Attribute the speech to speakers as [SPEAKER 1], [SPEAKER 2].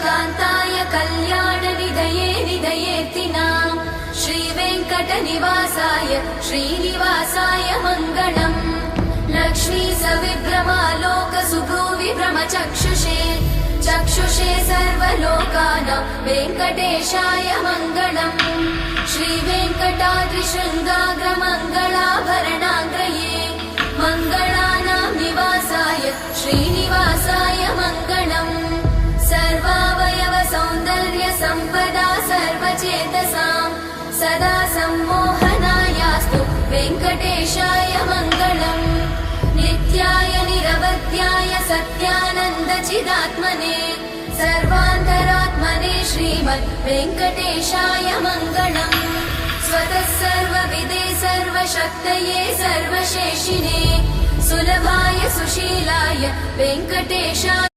[SPEAKER 1] कान्ताय कल्याणनिधये निधयेऽर्तिनाम् श्रीवेङ्कटनिवासाय श्रीनिवासाय मङ्गलम् लक्ष्मी सविभ्रमालोकसुभ्रूविभ्रमचक्षुषे चक्षुषे सर्वलोकानां वेङ्कटेशाय मङ्गलम् श्रीवेङ्कटाद्रिशृङ्गाग्रमङ्गलाभरणाग्रये मङ्गलानां निवासाय श्रीनिवासाय मङ्गलम् सर्वावयव सौन्दर्य सम्पदा सर्वचेतसां सदा सम्मोहनायास्तु वेङ्कटेशाय मङ्गलम् नित्याय निरवध्याय सत्यानन्दचिदात्मने सर्वान्तरात्मने श्रीमद् वेङ्कटेशाय मङ्गलम् स्वतः सर्वविदे सर्वशक्तये सर्वशेषिणे सुलभाय सुशीलाय वेङ्कटेशाय